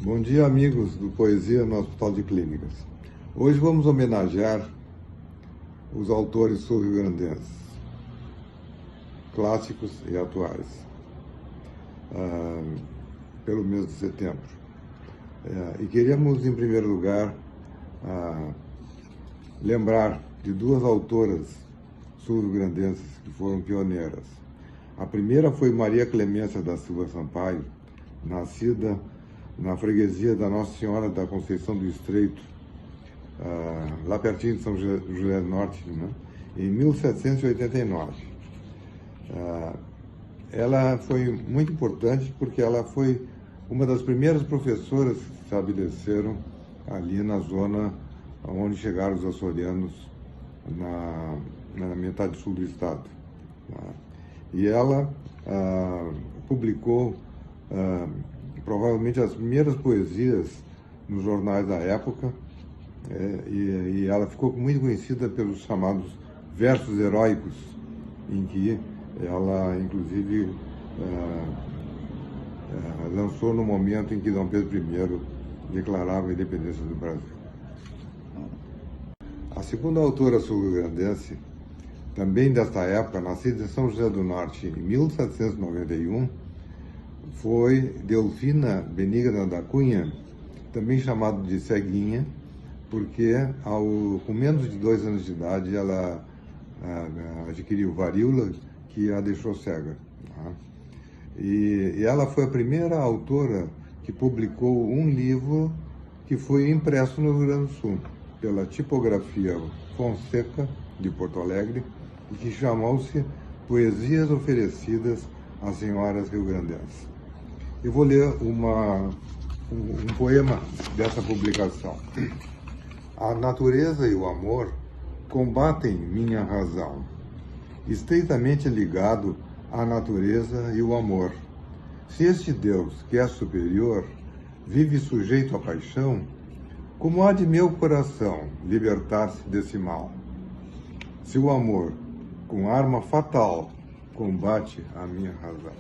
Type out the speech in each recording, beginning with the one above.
Bom dia, amigos do Poesia no Hospital de Clínicas. Hoje vamos homenagear os autores sul-rio-grandenses, clássicos e atuais, pelo mês de setembro. E queríamos, em primeiro lugar, lembrar de duas autoras sul-rio-grandenses que foram pioneiras. A primeira foi Maria Clemência da Silva Sampaio, nascida na freguesia da Nossa Senhora da Conceição do Estreito, lá pertinho de São José do Norte, né? Em 1789. Ela foi muito importante porque ela foi uma das primeiras professoras que se estabeleceram ali na zona onde chegaram os açorianos na metade sul do estado. E ela publicou provavelmente as primeiras poesias nos jornais da época, e ela ficou muito conhecida pelos chamados versos heróicos, em que ela, inclusive, lançou no momento em que Dom Pedro I declarava a independência do Brasil. A segunda autora sul-rio-grandense, também desta época, nascida em São José do Norte em 1791, foi Delfina Benigna da Cunha, também chamada de Ceguinha, porque com menos de 2 anos de idade ela adquiriu varíola, que a deixou cega. E ela foi a primeira autora que publicou um livro que foi impresso no Rio Grande do Sul, pela tipografia Fonseca, de Porto Alegre, e que chamou-se Poesias Oferecidas às Senhoras Rio-Grandenses. Eu vou ler um poema dessa publicação. A natureza e o amor combatem minha razão, estreitamente ligado à natureza e o amor. Se este Deus, que é superior, vive sujeito à paixão, como há de meu coração libertar-se desse mal? Se o amor, com arma fatal, combate a minha razão.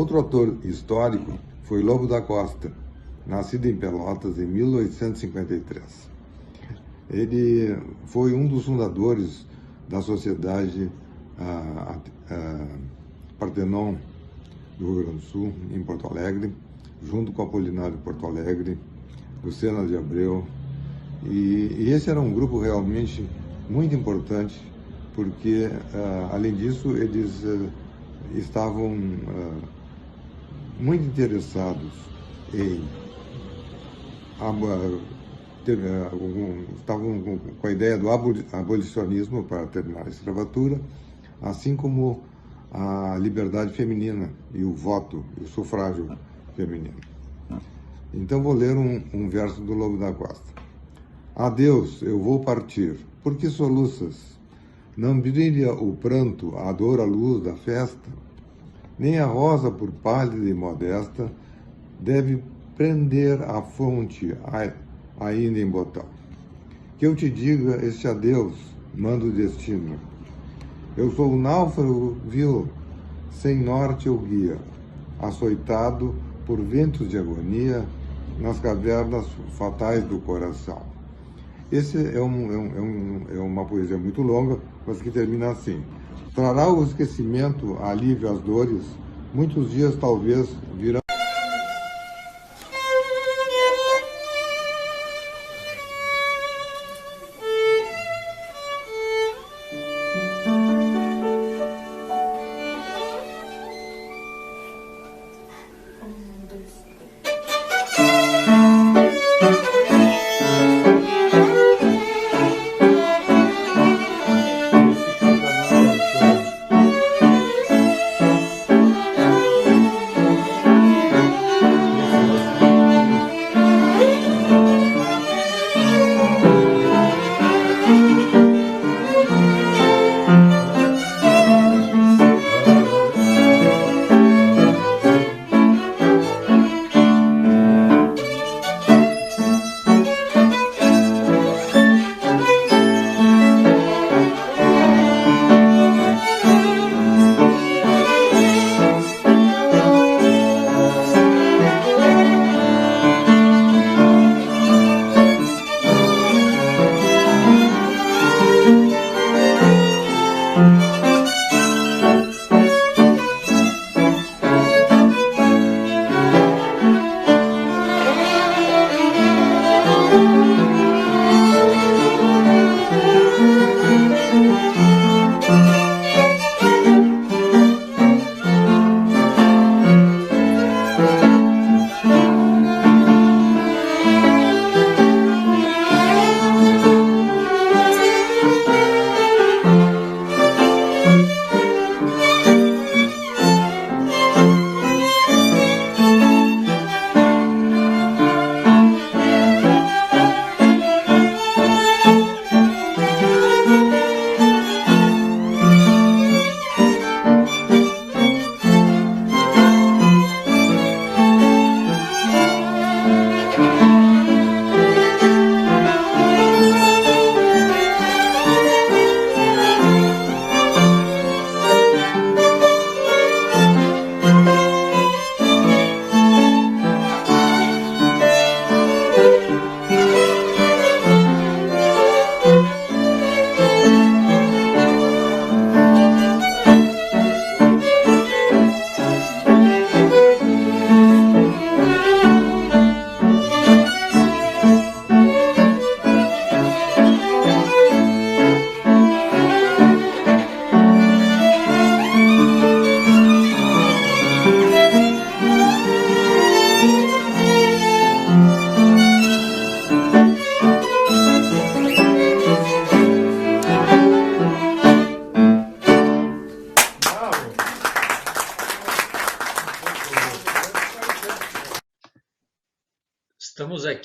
Outro autor histórico foi Lobo da Costa, nascido em Pelotas em 1853. Ele foi um dos fundadores da Sociedade Partenon do Rio Grande do Sul, em Porto Alegre, junto com Apolinário Porto Alegre, Lucena de Abreu. E esse era um grupo realmente muito importante, porque, além disso, eles estavam muito interessados em estavam com a ideia do abolicionismo para terminar a escravatura, assim como a liberdade feminina e o voto, o sufrágio feminino. Então vou ler um verso do Lobo da Costa. Adeus, eu vou partir, por que soluças? Não brilha o pranto, a dor, a luz da festa? Nem a rosa, por pálida e modesta, deve prender a fonte ainda em botão. Que eu te diga este adeus, manda o destino. Eu sou o náufrago, viu, sem norte ou guia, açoitado por ventos de agonia nas cavernas fatais do coração. Esse é uma poesia muito longa, mas que termina assim. Trará o esquecimento, alívio às dores, muitos dias talvez virão.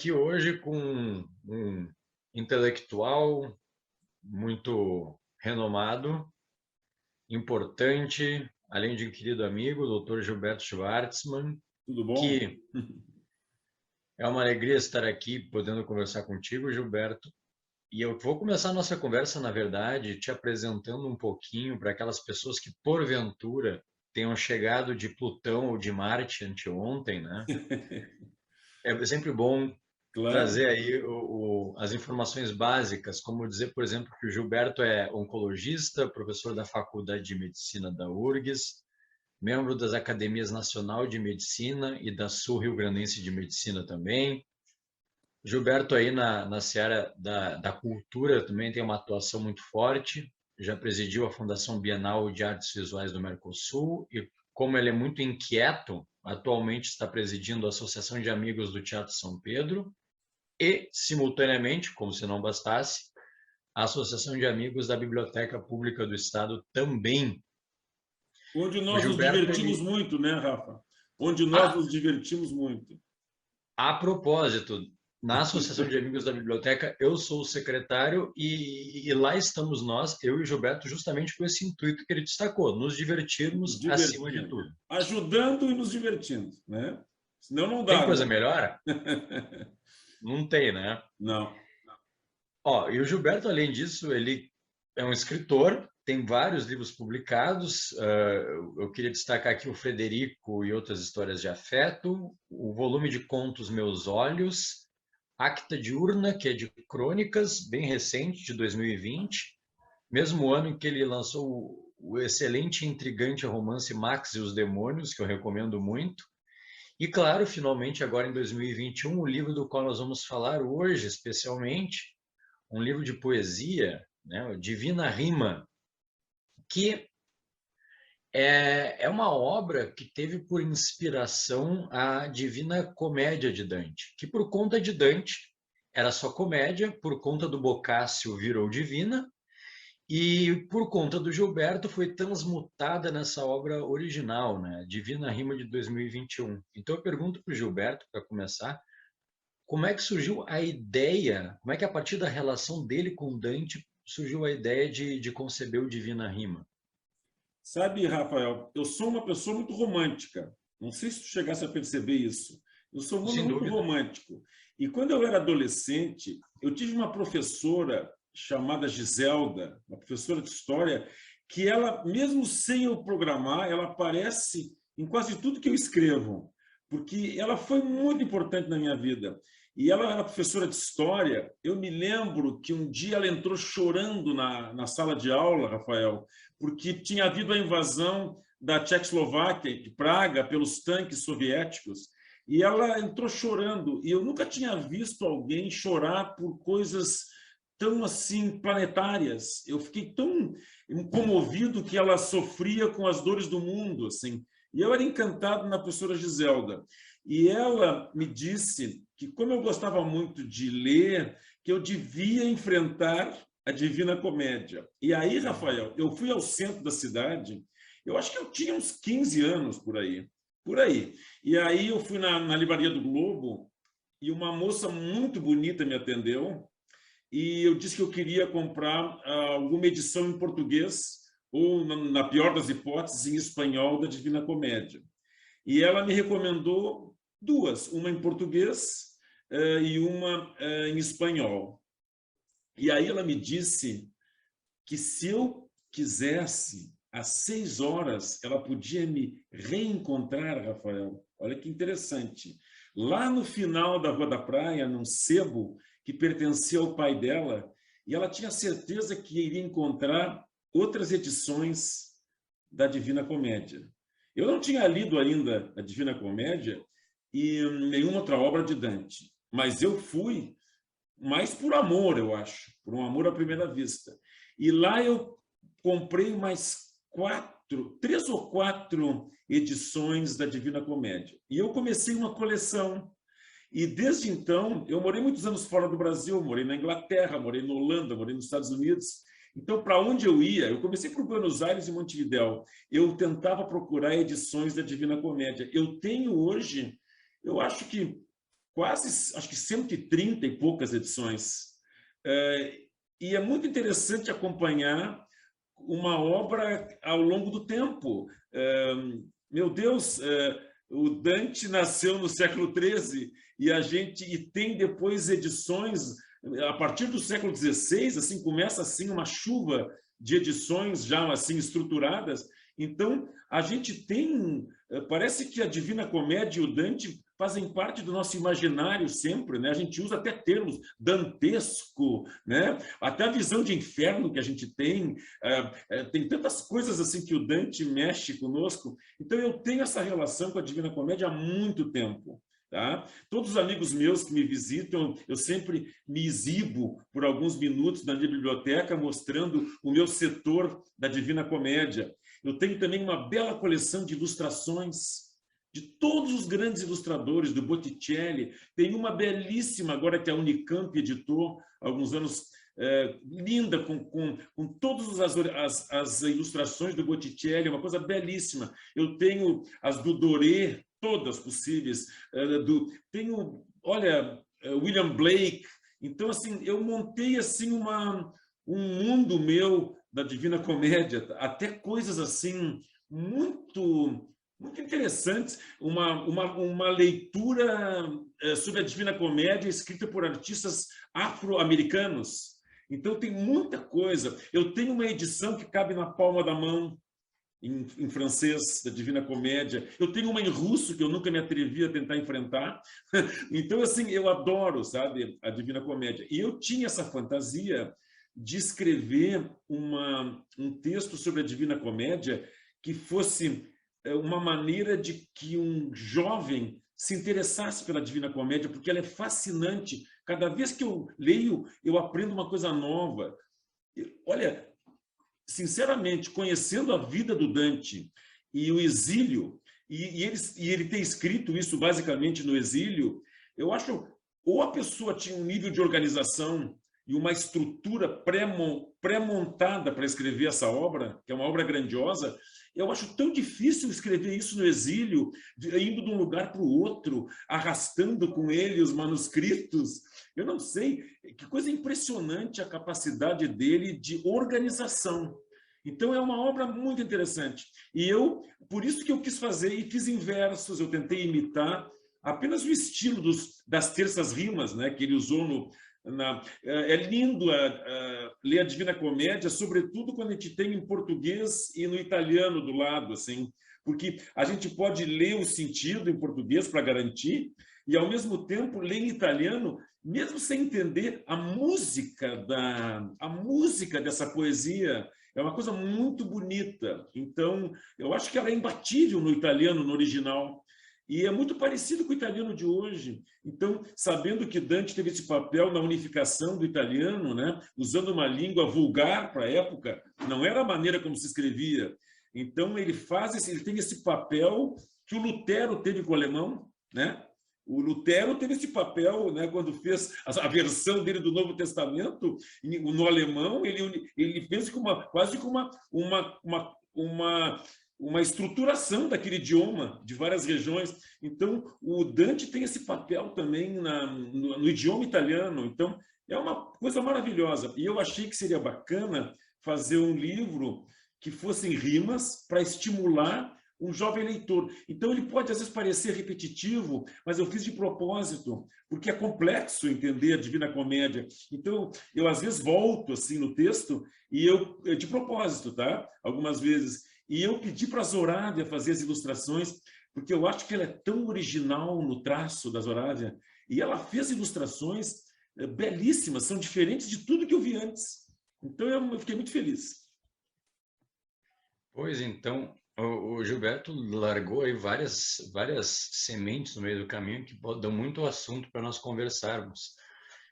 aqui hoje com um intelectual muito renomado, importante, além de um querido amigo, o Dr. Gilberto Schwartzman, Tudo bom? que é uma alegria estar aqui podendo conversar contigo, Gilberto. E eu vou começar a nossa conversa, na verdade, te apresentando um pouquinho para aquelas pessoas que, porventura, tenham chegado de Plutão ou de Marte anteontem, né? É sempre bom Claro. trazer aí as informações básicas, como dizer, por exemplo, que o Gilberto é oncologista, professor da Faculdade de Medicina da URGS, membro das Academias Nacional de Medicina e da Sul-Rio Grandense de Medicina também. Gilberto aí na seara da cultura também tem uma atuação muito forte, já presidiu a Fundação Bienal de Artes Visuais do Mercosul e, como ele é muito inquieto, atualmente está presidindo a Associação de Amigos do Teatro São Pedro e, simultaneamente, como se não bastasse, a Associação de Amigos da Biblioteca Pública do Estado também. Onde O nós nos Gilberto, divertimos muito, né, Rafa? Onde nós a, nos divertimos muito. a propósito, na Associação de Amigos da Biblioteca, eu sou o secretário e lá estamos nós, eu e o Gilberto, justamente com esse intuito que ele destacou, nos Nos divertirmos acima de divertindo. tudo. Ajudando e nos divertindo, né? Senão não Tem dá, coisa né? melhor? Não tem, né? Não. Ó, e o Gilberto, além disso, ele é um escritor, tem vários livros publicados. Eu queria destacar aqui o Frederico e Outras Histórias de Afeto, o volume de contos Meus Olhos, Acta Diurna, que é de crônicas, bem recente, de 2020, mesmo ano em que ele lançou o excelente e intrigante romance Max e os Demônios, que eu recomendo muito. E, claro, finalmente, agora em 2021, o livro do qual nós vamos falar hoje, especialmente, um livro de poesia, né, Divina Rima, que é uma obra que teve por inspiração a Divina Comédia de Dante, que por conta de Dante era só comédia, por conta do Boccaccio virou divina, e por conta do Gilberto foi transmutada nessa obra original, né, Divina Rima de 2021. Então eu pergunto para o Gilberto, para começar, como é que surgiu a ideia, como é que a partir da relação dele com Dante surgiu a ideia de conceber o Divina Rima? Sabe, Rafael, eu sou uma pessoa muito romântica. Não sei se tu chegasse a perceber isso. Eu sou Sem muito dúvida. romântico. E quando eu era adolescente, eu tive uma professora chamada Giselda, uma professora de história, que ela, mesmo sem eu programar, ela aparece em quase tudo que eu escrevo, porque ela foi muito importante na minha vida. E ela era professora de história. Eu me lembro que um dia ela entrou chorando na sala de aula, Rafael, porque tinha havido a invasão da Tchecoslováquia, de Praga, pelos tanques soviéticos, e ela entrou chorando. E eu nunca tinha visto alguém chorar por coisas tão assim planetárias. Eu fiquei tão comovido que ela sofria com as dores do mundo, assim. E eu era encantado na professora Giselda. E ela me disse que, como eu gostava muito de ler, que eu devia enfrentar a Divina Comédia. E aí, Rafael, eu fui ao centro da cidade, eu acho que eu tinha uns 15 anos por aí. Por aí. E aí eu fui na Livraria do Globo e uma moça muito bonita me atendeu e eu disse que eu queria comprar alguma edição em português ou, na pior das hipóteses, em espanhol da Divina Comédia. E ela me recomendou duas, uma em português e uma em espanhol. E aí ela me disse que se eu quisesse, às 6 horas, ela podia me reencontrar, Rafael. Olha que interessante. Lá no final da Rua da Praia, num sebo que pertencia ao pai dela, e ela tinha certeza que iria encontrar outras edições da Divina Comédia. Eu não tinha lido ainda a Divina Comédia e nenhuma outra obra de Dante, mas eu fui mais por amor, eu acho, por um amor à primeira vista. E lá eu comprei mais 3 ou 4 edições da Divina Comédia. E eu comecei uma coleção. E desde então, eu morei muitos anos fora do Brasil, morei na Inglaterra, morei na Holanda, morei nos Estados Unidos. Então, para onde eu ia, eu comecei por Buenos Aires e Montevidéu. Eu tentava procurar edições da Divina Comédia. Eu tenho hoje, eu acho que quase, acho que 130 e poucas edições. E é muito interessante acompanhar uma obra ao longo do tempo. Meu Deus, o Dante nasceu no século XIII e tem depois edições a partir do século XVI, assim começa assim uma chuva de edições já assim estruturadas. Então a gente tem, parece que a Divina Comédia e o Dante fazem parte do nosso imaginário sempre, né? A gente usa até termos dantesco, né? Até a visão de inferno que a gente tem, tem tantas coisas assim que o Dante mexe conosco. Então eu tenho essa relação com a Divina Comédia há muito tempo. Tá? Todos os amigos meus que me visitam, eu sempre me exibo por alguns minutos na minha biblioteca mostrando o meu setor da Divina Comédia. Eu tenho também uma bela coleção de ilustrações de todos os grandes ilustradores, do Botticelli. Tem uma belíssima agora que a Unicamp editou há alguns anos, linda, com todas as ilustrações do Botticelli, uma coisa belíssima. Eu tenho as do Doré, todas possíveis. Tenho, olha, William Blake. Então, assim, eu montei assim um mundo meu da Divina Comédia, até coisas assim muito interessantes, uma leitura sobre a Divina Comédia escrita por artistas afro-americanos. Então tem muita coisa. Eu tenho uma edição que cabe na palma da mão, em francês, da Divina Comédia. Eu tenho uma em russo, que eu nunca me atrevi a tentar enfrentar. Então, assim, eu adoro, sabe, a Divina Comédia. E eu tinha essa fantasia de escrever um texto sobre a Divina Comédia que fosse uma maneira de que um jovem se interessasse pela Divina Comédia, porque ela é fascinante. Cada vez que eu leio, eu aprendo uma coisa nova. Olha, sinceramente, conhecendo a vida do Dante e o exílio, e ele ter escrito isso basicamente no exílio, eu acho, ou a pessoa tinha um nível de organização e uma estrutura pré-montada para escrever essa obra, que é uma obra grandiosa. Eu acho tão difícil escrever isso no exílio, indo de um lugar para o outro, arrastando com ele os manuscritos. Eu não sei, que coisa impressionante a capacidade dele de organização. Então, é uma obra muito interessante. E por isso que eu quis fazer, e fiz em versos, eu tentei imitar apenas o estilo das terças rimas, né, que ele usou é lindo ler a Divina Comédia, sobretudo quando a gente tem em português e no italiano do lado, assim, porque a gente pode ler o sentido em português para garantir e, ao mesmo tempo, ler em italiano, mesmo sem entender a música dessa poesia. É uma coisa muito bonita. Então, eu acho que ela é imbatível no italiano, no original. E é muito parecido com o italiano de hoje. Então, sabendo que Dante teve esse papel na unificação do italiano, né? Usando uma língua vulgar para a época, não era a maneira como se escrevia. Então, ele tem esse papel que o Lutero teve com o alemão, né? O Lutero teve esse papel, né, quando fez a versão dele do Novo Testamento, no alemão, ele fez quase com uma estruturação daquele idioma, de várias regiões. Então, o Dante tem esse papel também no idioma italiano. Então, é uma coisa maravilhosa. E eu achei que seria bacana fazer um livro que fossem rimas para estimular um jovem leitor. Então, ele pode, às vezes, parecer repetitivo, mas eu fiz de propósito, porque é complexo entender a Divina Comédia. Então, eu, às vezes, volto assim no texto, e de propósito, tá? Algumas vezes. E eu pedi para a Zoraida fazer as ilustrações, porque eu acho que ela é tão original no traço da Zoraida, e ela fez ilustrações belíssimas, são diferentes de tudo que eu vi antes. Então, eu fiquei muito feliz. Pois então, o Gilberto largou aí várias sementes no meio do caminho que dão muito assunto para nós conversarmos.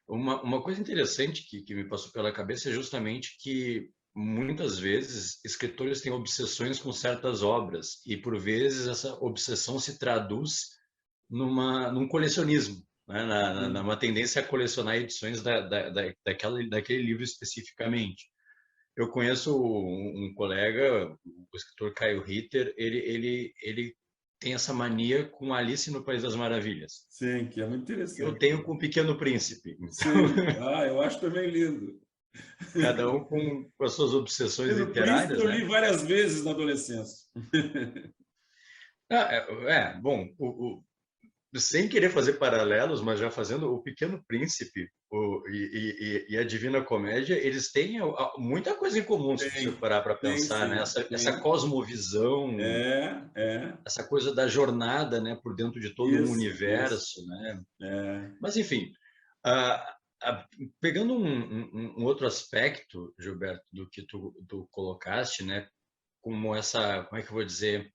Uma coisa interessante que me passou pela cabeça é justamente que muitas vezes escritores têm obsessões com certas obras e por vezes essa obsessão se traduz num colecionismo, né? Numa tendência a colecionar edições daquele livro especificamente. Eu conheço um colega, o escritor Caio Ritter, ele tem essa mania com Alice no País das Maravilhas. Sim, que é muito Eu interessante. tenho com o Pequeno Príncipe. Então, Sim. Ah, eu acho também lindo. cada um com as suas obsessões Pequeno Príncipe literárias, eu né? li várias vezes na adolescência. Bom, sem querer fazer paralelos, mas já fazendo o Pequeno Príncipe e a Divina Comédia, eles têm muita coisa em comum, se você Tem, parar para tem pensar, né? sim, Essa tem. cosmovisão, É, essa coisa da jornada, né, por dentro de todo um isso, universo, né? é. Mas, enfim, ah, pegando um outro aspecto, Gilberto, do que tu colocaste, né? Como é que eu vou dizer,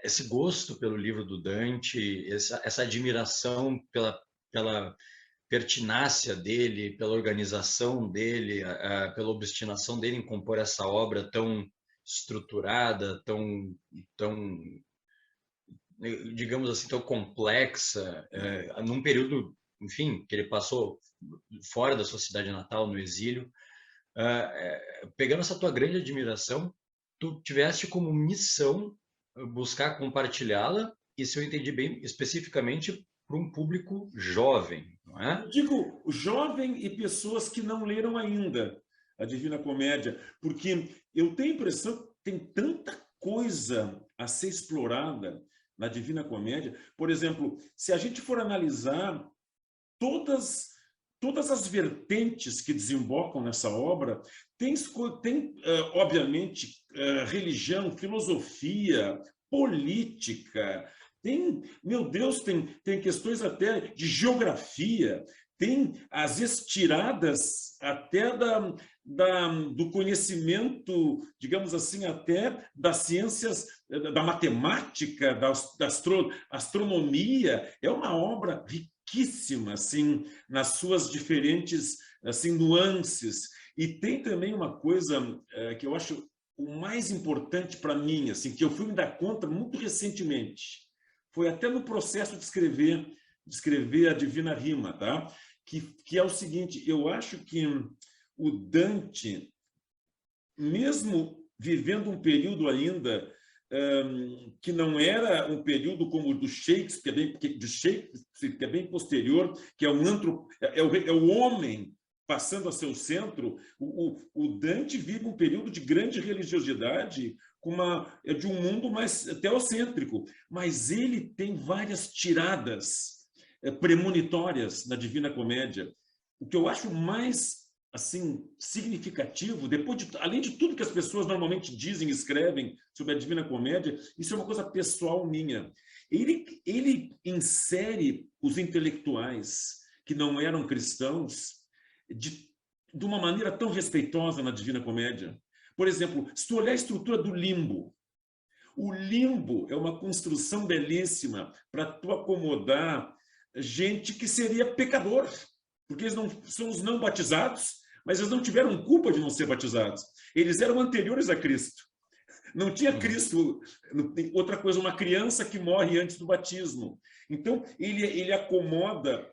esse gosto pelo livro do Dante, essa admiração pela pertinácia dele, pela organização dele, pela obstinação dele em compor essa obra tão estruturada, tão, digamos assim, tão complexa, num período, enfim, que ele passou fora da sua cidade natal, no exílio. Pegando essa tua grande admiração, tu tiveste como missão buscar compartilhá-la, e se eu entendi bem, especificamente para um público jovem, não é? Eu digo jovem e pessoas que não leram ainda a Divina Comédia, porque eu tenho a impressão que tem tanta coisa a ser explorada na Divina Comédia. Por exemplo, se a gente for analisar todas as vertentes que desembocam nessa obra, tem obviamente, religião, filosofia, política, meu Deus, tem questões até de geografia, tem as estiradas até do conhecimento, digamos assim, até das ciências, da matemática, da astronomia. É uma obra riquíssima, assim, nas suas diferentes, assim, nuances. E tem também uma coisa que eu acho o mais importante para mim, assim, que eu fui me dar conta muito recentemente. Foi até no processo de escrever a Divina Rima, tá? Que é o seguinte, eu acho que o Dante, mesmo vivendo um período ainda que não era um período como o do Shakespeare, que é bem posterior, que é o homem passando a seu centro. O Dante vive um período de grande religiosidade, de um mundo mais teocêntrico, mas ele tem várias tiradas premonitórias na Divina Comédia. O que eu acho mais assim significativo, além de tudo que as pessoas normalmente dizem e escrevem sobre a Divina Comédia, isso é uma coisa pessoal minha. Ele insere os intelectuais que não eram cristãos de uma maneira tão respeitosa na Divina Comédia. Por exemplo, se tu olhar a estrutura do limbo, o limbo é uma construção belíssima para tu acomodar gente que seria pecador, porque eles não são os não batizados, mas eles não tiveram culpa de não ser batizados. Eles eram anteriores a Cristo. Não tinha Cristo, outra coisa, uma criança que morre antes do batismo. Então, ele acomoda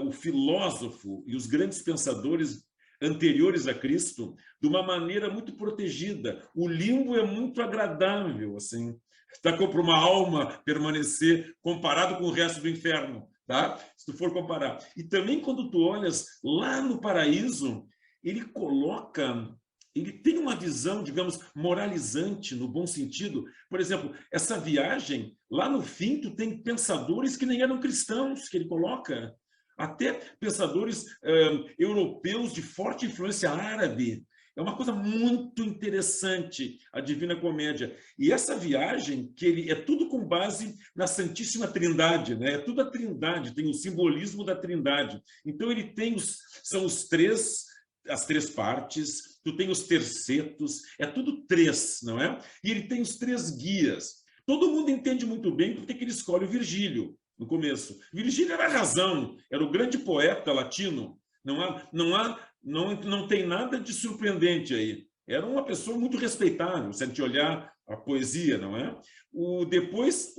o filósofo e os grandes pensadores anteriores a Cristo de uma maneira muito protegida. O limbo é muito agradável, assim, para uma alma permanecer comparado com o resto do inferno, tá? Se tu for comparar. E também quando tu olhas lá no paraíso, ele tem uma visão, digamos, moralizante, no bom sentido. Por exemplo, essa viagem, lá no fim, tu tem pensadores que nem eram cristãos, que ele coloca. Até pensadores europeus de forte influência árabe. É uma coisa muito interessante, a Divina Comédia. E essa viagem, que é tudo com base na Santíssima Trindade, né? É tudo a Trindade, tem o simbolismo da Trindade. Então, ele tem as três partes, tu tem os tercetos, é tudo três, não é? E ele tem os três guias. Todo mundo entende muito bem porque ele escolhe o Virgílio no começo. Virgílio era a razão, era o grande poeta latino. Não tem nada de surpreendente aí. Era uma pessoa muito respeitável, se a gente olhar a poesia, não é? Depois,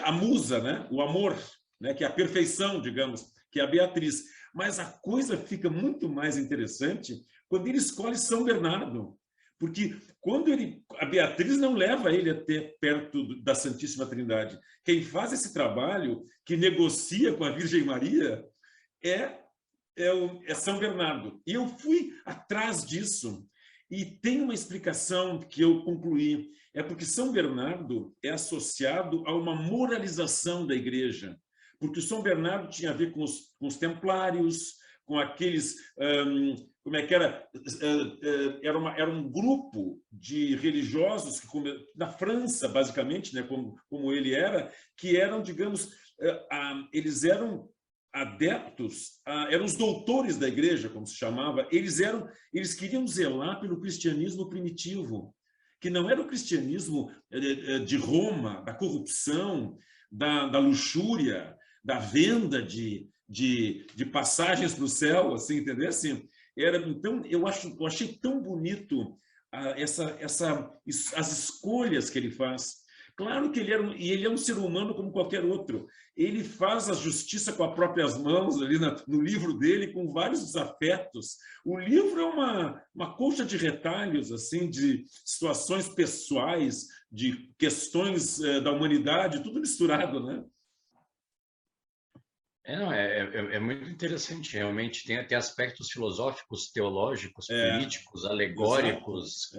a musa, né? O amor, né? Que é a perfeição, digamos, que é a Beatriz. Mas a coisa fica muito mais interessante quando ele escolhe São Bernardo, Porque quando a Beatriz não leva ele até perto da Santíssima Trindade. Quem faz esse trabalho, que negocia com a Virgem Maria, é São Bernardo. E eu fui atrás disso. E tem uma explicação que eu concluí. É porque São Bernardo é associado a uma moralização da igreja. Porque o São Bernardo tinha a ver com os templários, com aqueles... como é que era? Era um grupo de religiosos, na França, basicamente, né, como ele era, que eram, digamos, eles eram adeptos, eram os doutores da igreja, como se chamava. Eles queriam zelar pelo cristianismo primitivo, que não era o cristianismo de Roma, da corrupção, da luxúria, da venda de passagens para o céu, assim, entendeu? Assim, então, eu achei tão bonito as escolhas que ele faz. Claro que ele é um ser humano como qualquer outro. Ele faz a justiça com as próprias mãos, ali no livro dele, com vários desafetos. O livro é uma colcha de retalhos, assim, de situações pessoais, de questões da humanidade, tudo misturado, né? É muito interessante, realmente. Tem aspectos filosóficos, teológicos, políticos, alegóricos,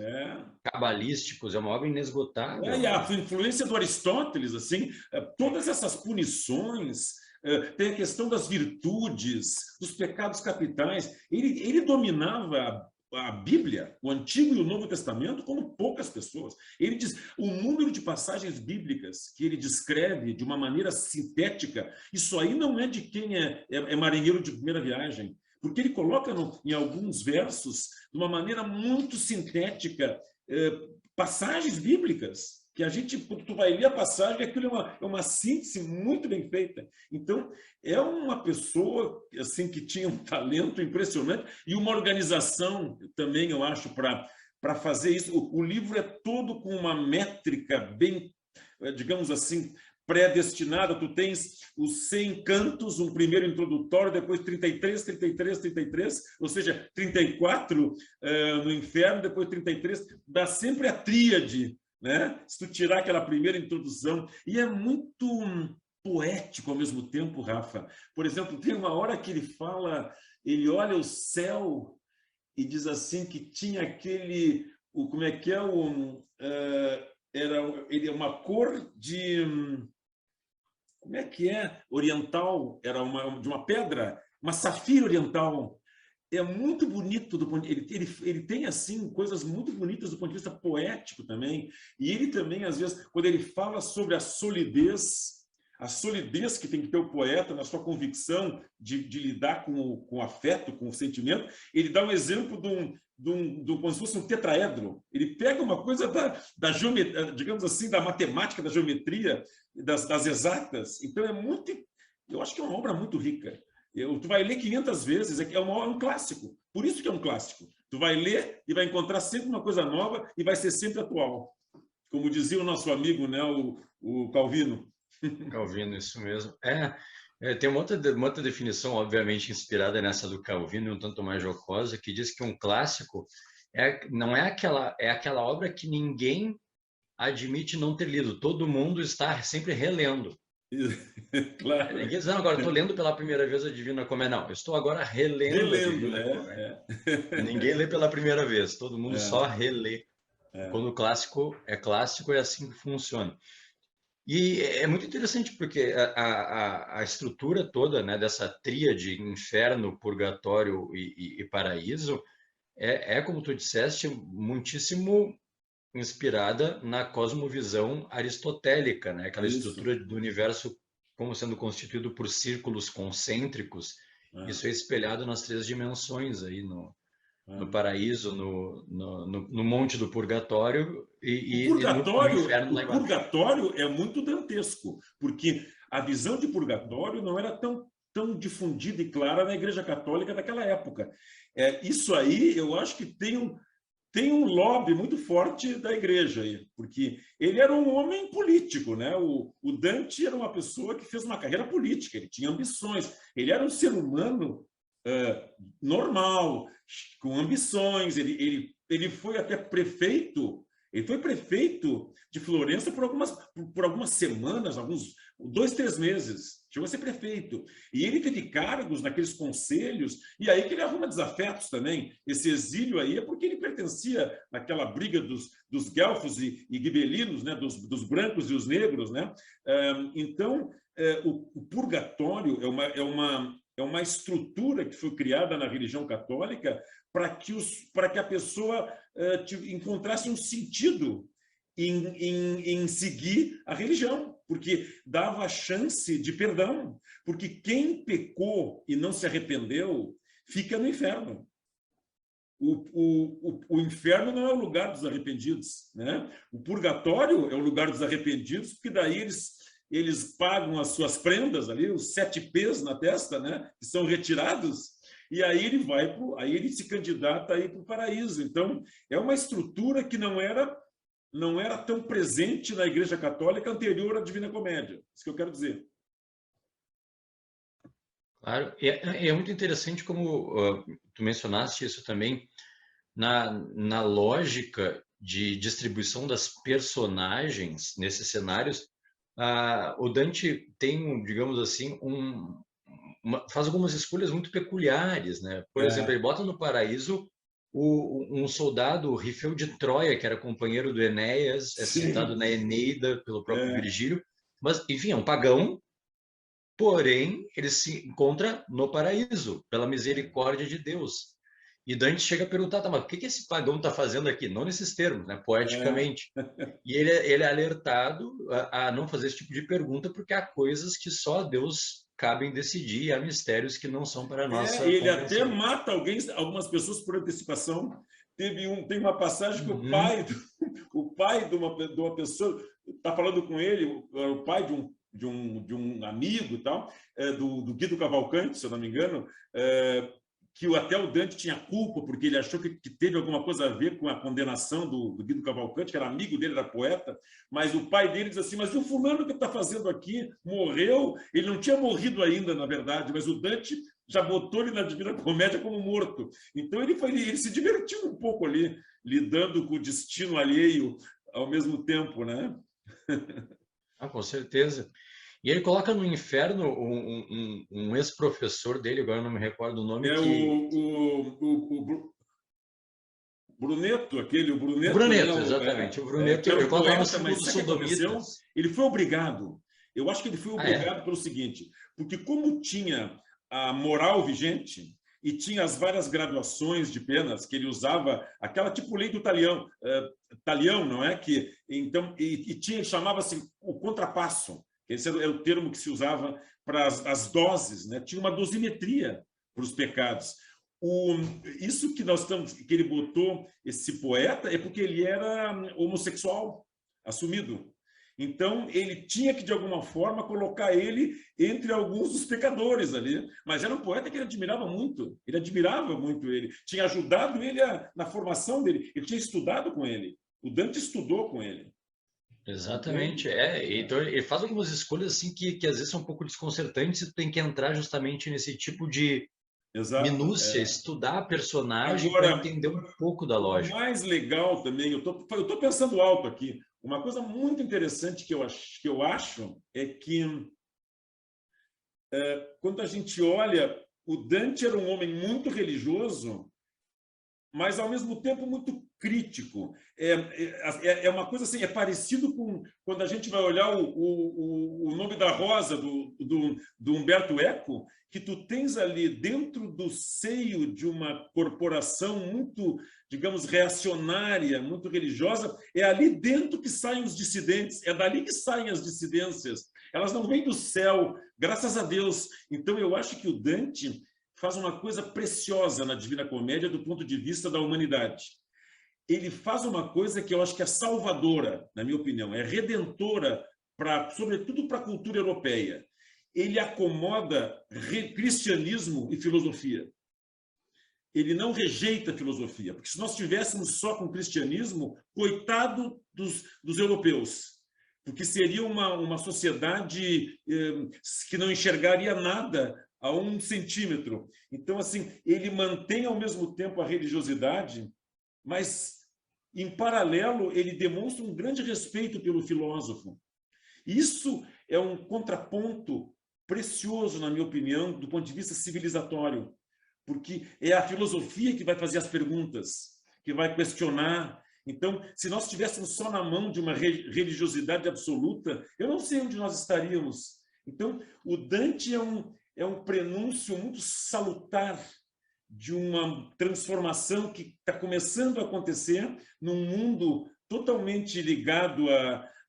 cabalísticos. É uma obra inesgotável. E a influência do Aristóteles, assim, todas essas punições, tem a questão das virtudes, dos pecados capitais. Ele dominava a Bíblia, o Antigo e o Novo Testamento, como poucas pessoas. Ele diz, o número de passagens bíblicas que ele descreve de uma maneira sintética, isso aí não é de quem é marinheiro de primeira viagem, porque ele coloca em alguns versos, de uma maneira muito sintética, passagens bíblicas, que a gente, quando tu vai ler a passagem, aquilo é uma síntese muito bem feita. Então, é uma pessoa assim, que tinha um talento impressionante e uma organização também, eu acho, para fazer isso. O livro é todo com uma métrica bem, digamos assim, predestinada. Tu tens os 100 cantos, um primeiro introdutório, depois 33, 33, 33, ou seja, 34 no inferno, depois 33, dá sempre a tríade, né? Se tu tirar aquela primeira introdução. E é muito poético ao mesmo tempo, Rafa. Por exemplo, tem uma hora que ele olha o céu e diz assim que tinha aquele, como é que é, ele é uma cor de, como é que é, oriental, era de uma pedra, uma safira oriental. É muito bonito, ele tem assim coisas muito bonitas do ponto de vista poético também. E ele também, às vezes, quando ele fala sobre a solidez que tem que ter o poeta na sua convicção de lidar com o afeto, com o sentimento, ele dá um exemplo como se fosse um tetraedro. Ele pega uma coisa da geometria, digamos assim, da matemática, da geometria, das exatas. Então eu acho que é uma obra muito rica. Tu vai ler 500 vezes, é um clássico. Por isso que é um clássico. Tu vai ler e vai encontrar sempre uma coisa nova e vai ser sempre atual. Como dizia o nosso amigo, né, o Calvino. Calvino, isso mesmo. Tem uma outra definição, obviamente, inspirada nessa do Calvino, e um tanto mais jocosa, que diz que um clássico não é aquela obra que ninguém admite não ter lido. Todo mundo está sempre relendo. Claro. Ninguém diz, não, agora estou lendo pela primeira vez a Divina Comédia. Não, eu estou agora relendo a Divina Comédia. Ninguém lê pela primeira vez, todo mundo só relê. Quando o clássico é assim que funciona. E é muito interessante porque a estrutura toda, né, dessa tríade inferno, purgatório e paraíso como tu disseste, muitíssimo inspirada na cosmovisão aristotélica, né? Aquela estrutura do universo como sendo constituído por círculos concêntricos. Isso é espelhado nas 3 dimensões aí no paraíso, no monte do purgatório e no inferno lá embaixo. O purgatório é muito dantesco, porque a visão de purgatório não era tão difundida e clara na Igreja Católica daquela época. Isso aí, eu acho que tem um lobby muito forte da igreja aí, porque ele era um homem político, né? O Dante era uma pessoa que fez uma carreira política, ele tinha ambições, ele era um ser humano normal, com ambições, ele ele foi até prefeito, ele foi prefeito de Florença por algumas semanas, 2, 3 meses. Chegou a ser prefeito. E ele teve cargos naqueles conselhos, e aí que ele arruma desafetos também. Esse exílio aí é porque ele pertencia àquela briga dos guelfos e gibelinos, né? dos brancos e os negros. Né? Então, o purgatório é uma estrutura que foi criada na religião católica para que a pessoa encontrasse um sentido em seguir a religião, porque dava chance de perdão, porque quem pecou e não se arrependeu fica no inferno. O inferno não é o lugar dos arrependidos, né? O purgatório é o lugar dos arrependidos, porque daí eles pagam as suas prendas ali, os 7 P's na testa, né? Que são retirados, e aí ele se candidata a ir para o paraíso. Então, é uma estrutura que não era tão presente na Igreja Católica anterior à Divina Comédia. Isso que eu quero dizer. Claro, é muito interessante como tu mencionaste isso também, na lógica de distribuição das personagens nesses cenários. O Dante tem, digamos assim, faz algumas escolhas muito peculiares, né? Por exemplo, ele bota no paraíso um soldado, Rifeu de Troia, que era companheiro do Enéas, é citado na Eneida pelo próprio Virgílio, mas, enfim, é um pagão, porém, ele se encontra no paraíso, pela misericórdia de Deus. E Dante chega a perguntar, tá, mas o que esse pagão está fazendo aqui? Não nesses termos, né? Poeticamente. E ele é alertado a não fazer esse tipo de pergunta, porque há coisas que só a Deus cabem decidir, e há mistérios que não são para a nossa Ele compreensão. até mata algumas pessoas por antecipação. Tem uma passagem que o pai de uma pessoa está falando com ele, o pai de um amigo e tal, do Guido Cavalcanti, se eu não me engano, que até o Dante tinha culpa, porque ele achou que teve alguma coisa a ver com a condenação do Guido Cavalcanti, que era amigo dele, era poeta, mas o pai dele diz assim, mas o fulano que está fazendo aqui morreu, ele não tinha morrido ainda, na verdade, mas o Dante já botou ele na Divina Comédia como morto. Então ele se divertiu um pouco ali, lidando com o destino alheio ao mesmo tempo, né? Com certeza. E ele coloca no inferno um ex-professor dele, agora eu não me recordo o nome. O Bruneto, o Bruneto. O Bruneto, exatamente. O Bruneto, ele coloca no segundo Sodomitas. Ele foi obrigado. Eu acho que ele foi obrigado pelo seguinte, porque como tinha a moral vigente e tinha as várias graduações de penas que ele usava, aquela tipo lei do Talião, não é? Então, chamava-se o contrapasso. Esse era o termo que se usava para as doses, né? Tinha uma dosimetria para os pecados. Isso que que ele botou, esse poeta, é porque ele era homossexual, assumido. Então, ele tinha que, de alguma forma, colocar ele entre alguns dos pecadores ali. Mas era um poeta que ele admirava muito. Ele admirava muito ele. Tinha ajudado ele na formação dele. Ele tinha estudado com ele. O Dante estudou com ele. Exatamente, então ele faz algumas escolhas assim que às vezes são um pouco desconcertantes e tem que entrar justamente nesse tipo de minúcia, estudar a personagem para entender um pouco da lógica. O mais legal também, eu tô pensando alto aqui, uma coisa muito interessante que eu acho é que quando a gente olha, o Dante era um homem muito religioso, mas ao mesmo tempo muito crítico. É uma coisa assim, é parecido com quando a gente vai olhar o Nome da Rosa do Umberto Eco, que tu tens ali dentro do seio de uma corporação muito, digamos, reacionária, muito religiosa, é ali dentro que saem os dissidentes, é dali que saem as dissidências. Elas não vêm do céu, graças a Deus. Então eu acho que o Dante faz uma coisa preciosa na Divina Comédia do ponto de vista da humanidade. Ele faz uma coisa que eu acho que é salvadora, na minha opinião, é redentora, sobretudo para a cultura europeia. Ele acomoda cristianismo e filosofia. Ele não rejeita a filosofia, porque se nós estivéssemos só com cristianismo, coitado dos europeus, porque seria uma sociedade que não enxergaria nada a 1 centímetro. Então, assim, ele mantém ao mesmo tempo a religiosidade mas, em paralelo, ele demonstra um grande respeito pelo filósofo. Isso é um contraponto precioso, na minha opinião, do ponto de vista civilizatório, porque é a filosofia que vai fazer as perguntas, que vai questionar. Então, se nós estivéssemos só na mão de uma religiosidade absoluta, eu não sei onde nós estaríamos. Então, o Dante é um prenúncio muito salutar de uma transformação que está começando a acontecer num mundo totalmente ligado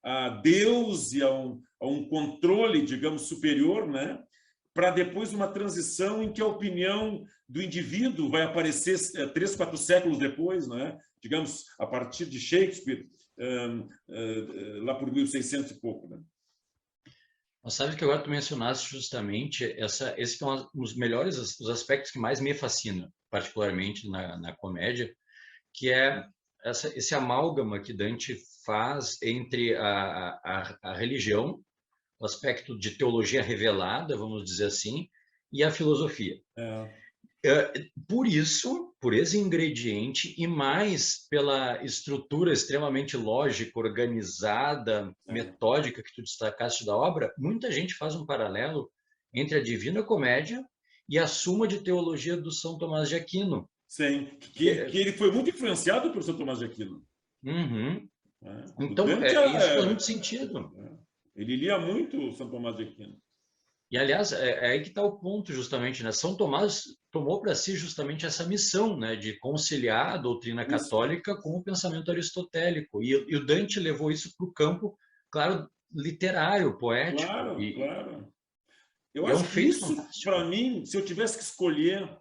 a Deus e a um controle, digamos, superior, né? Para depois uma transição em que a opinião do indivíduo vai aparecer 3, 4 séculos depois, né? Digamos, a partir de Shakespeare, lá por 1600 e pouco. Né? Mas sabe que agora tu mencionaste justamente esse que é um dos melhores, os aspectos que mais me fascinam, particularmente na comédia, que é esse amálgama que Dante faz entre a religião, o aspecto de teologia revelada, vamos dizer assim, e a filosofia. Por isso, por esse ingrediente e mais pela estrutura extremamente lógica, organizada, metódica que tu destacaste da obra, muita gente faz um paralelo entre a Divina Comédia e a Suma de Teologia do São Tomás de Aquino. Sim, que ele foi muito influenciado pelo São Tomás de Aquino. Uhum. Então, isso faz muito sentido. Ele lia muito o São Tomás de Aquino. E, aliás, é aí que está o ponto, justamente, né? São Tomás tomou para si justamente essa missão, né, de conciliar a doutrina católica com o pensamento aristotélico. E o Dante levou isso para o campo, claro, literário, poético. Claro. Eu acho que isso, para mim, se eu tivesse que escolher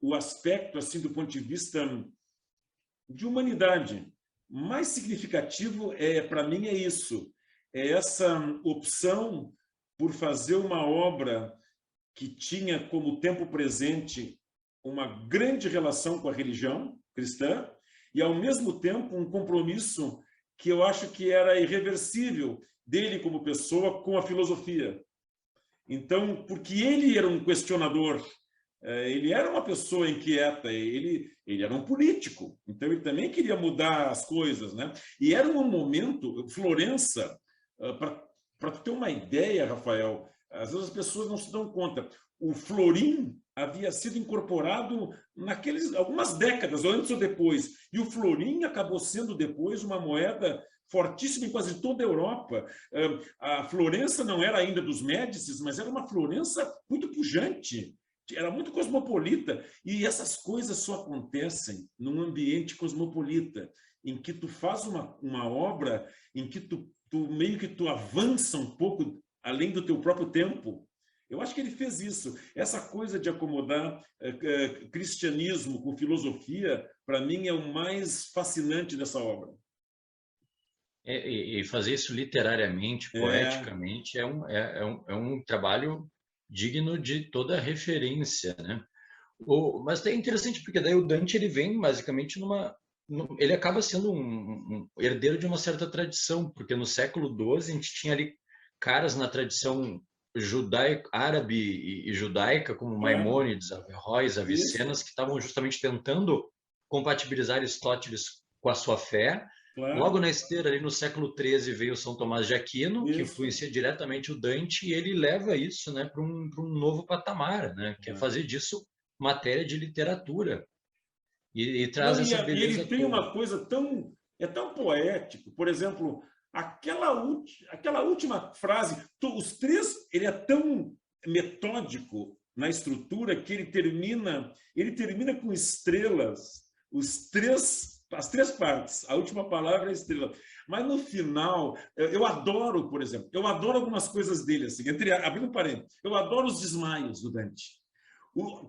o aspecto, assim, do ponto de vista de humanidade, mais significativo, para mim, é isso. É essa opção por fazer uma obra que tinha como tempo presente uma grande relação com a religião cristã e, ao mesmo tempo, um compromisso que eu acho que era irreversível dele como pessoa com a filosofia. Então, porque ele era um questionador, ele era uma pessoa inquieta, ele era um político, então ele também queria mudar as coisas, né? E era um momento, Florença, para ter uma ideia, Rafael, às vezes as pessoas não se dão conta. O florim havia sido incorporado algumas décadas, antes ou depois. E o florim acabou sendo depois uma moeda fortíssima em quase toda a Europa. A Florença não era ainda dos Médicis, mas era uma Florença muito pujante, era muito cosmopolita. E essas coisas só acontecem num ambiente cosmopolita, em que tu faz uma obra em que tu meio que tu avança um pouco além do teu próprio tempo. Eu acho que ele fez isso. Essa coisa de acomodar cristianismo com filosofia, para mim, é o mais fascinante dessa obra. E fazer isso literariamente, poeticamente, é um trabalho digno de toda referência, né? Mas é interessante, porque daí o Dante ele vem basicamente ele acaba sendo um herdeiro de uma certa tradição, porque no século XII a gente tinha ali caras na tradição árabe e judaica, como Maimônides, Averroes, Avicennas, que estavam justamente tentando compatibilizar Aristóteles com a sua fé. Logo na esteira, ali no século XIII, veio São Tomás de Aquino, que influencia diretamente o Dante, e ele leva isso, né, para um novo patamar, né, que é fazer disso matéria de literatura. E traz essa beleza. E ele tem uma coisa tão poético. Por exemplo, aquela última frase, os três, ele é tão metódico na estrutura que ele termina com estrelas, as três partes. A última palavra é estrela. Mas no final, eu adoro, por exemplo, algumas coisas dele, assim, abrindo parênteses, eu adoro os desmaios do Dante.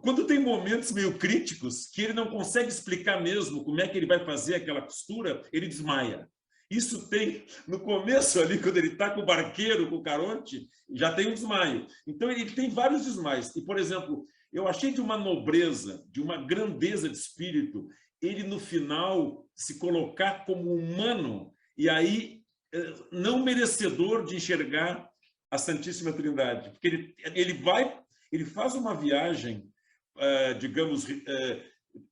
Quando tem momentos meio críticos, que ele não consegue explicar mesmo como é que ele vai fazer aquela costura, ele desmaia. Isso tem, no começo ali, quando ele está com o barqueiro, com o Caronte, já tem um desmaio. Então, ele tem vários desmaios. E, por exemplo, eu achei de uma nobreza, de uma grandeza de espírito, ele, no final, se colocar como humano, e aí, não merecedor de enxergar a Santíssima Trindade. Porque ele faz uma viagem, digamos,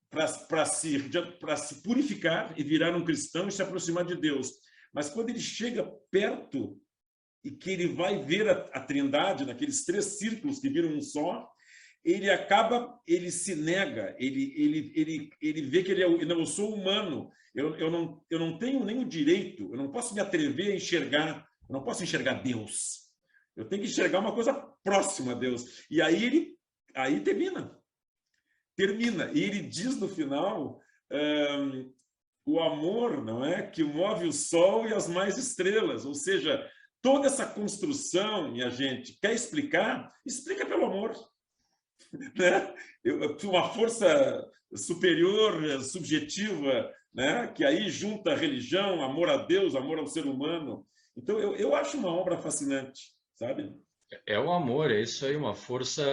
para se purificar e virar um cristão e se aproximar de Deus. Mas quando ele chega perto e que ele vai ver a Trindade, naqueles 3 círculos que viram um só, ele se nega, ele vê que eu sou humano, eu não tenho nem o direito, eu não posso me atrever a enxergar, eu não posso enxergar Deus. Eu tenho que enxergar uma coisa próxima a Deus. E aí termina. E ele diz no final, o amor, não é, que move o sol e as mais estrelas. Ou seja, toda essa construção, minha gente, quer explicar? Explica pelo amor. Né? Uma força superior, subjetiva, né? Que aí junta religião, amor a Deus, amor ao ser humano. Então, eu acho uma obra fascinante, sabe? É o amor, é isso aí, uma força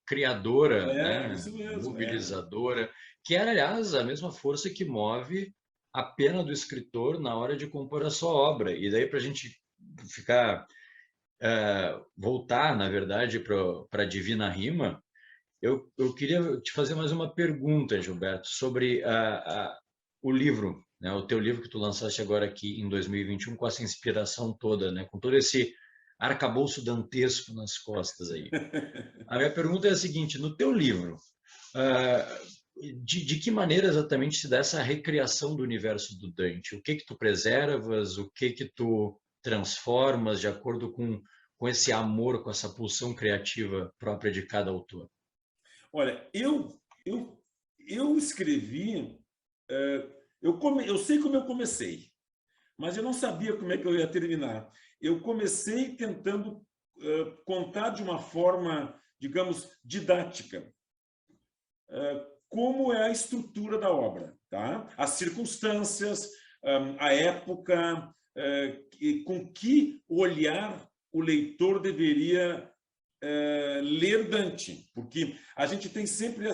criadora, né? Isso mesmo. Mobilizadora, que era, aliás, a mesma força que move a pena do escritor na hora de compor a sua obra. E daí, para a gente voltar, na verdade, para a Divina Rima, eu queria te fazer mais uma pergunta, Gilberto, sobre o livro, né? O teu livro que tu lançaste agora aqui em 2021, com essa inspiração toda, né? Com todo esse arcabouço dantesco nas costas aí. A minha pergunta é a seguinte: no teu livro, de que maneira exatamente se dá essa recriação do universo do Dante? O que tu preservas, o que tu transformas de acordo com esse amor, com essa pulsão criativa própria de cada autor? Olha, eu escrevi, eu sei como eu comecei, mas eu não sabia como é que eu ia terminar. Eu comecei tentando contar de uma forma, digamos, didática, como é a estrutura da obra, tá? As circunstâncias, a época, com que olhar o leitor deveria ler Dante, porque a gente tem sempre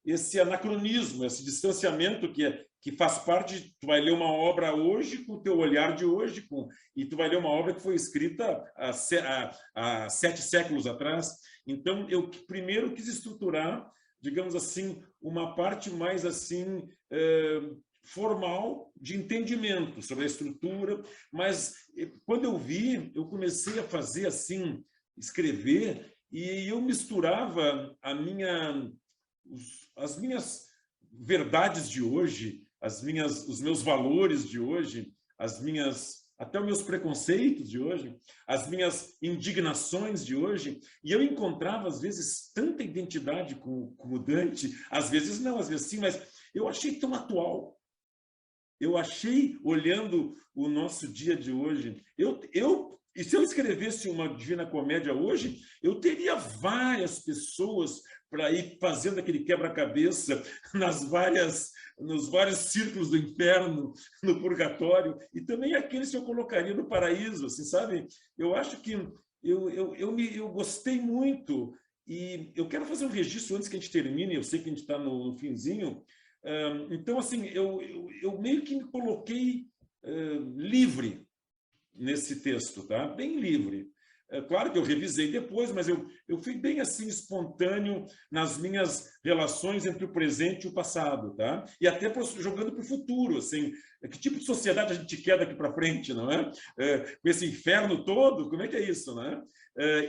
esse anacronismo, esse distanciamento que faz parte. Tu vai ler uma obra hoje com o teu olhar de hoje, e tu vai ler uma obra que foi escrita há 7 séculos atrás. Então, eu primeiro quis estruturar, digamos assim, uma parte mais assim formal de entendimento sobre a estrutura, mas quando eu comecei a fazer assim, escrever, e eu misturava as minhas verdades de hoje, os meus valores de hoje, até os meus preconceitos de hoje, as minhas indignações de hoje, e eu encontrava, às vezes, tanta identidade com o Dante, às vezes não, às vezes sim, mas eu achei tão atual. Eu achei, olhando o nosso dia de hoje, e se eu escrevesse uma Divina Comédia hoje, eu teria várias pessoas para ir fazendo aquele quebra-cabeça nos vários círculos do inferno, no purgatório, e também aqueles que eu colocaria no paraíso, assim, sabe? Eu acho que eu gostei muito, e eu quero fazer um registro antes que a gente termine, eu sei que a gente está no finzinho. Então, assim, eu meio que me coloquei livre nesse texto, tá? Bem livre. Claro que eu revisei depois, mas eu fui bem assim espontâneo nas minhas relações entre o presente e o passado, tá? E até jogando para o futuro, assim, que tipo de sociedade a gente quer daqui para frente, não é? Com esse inferno todo, como é que é isso, né?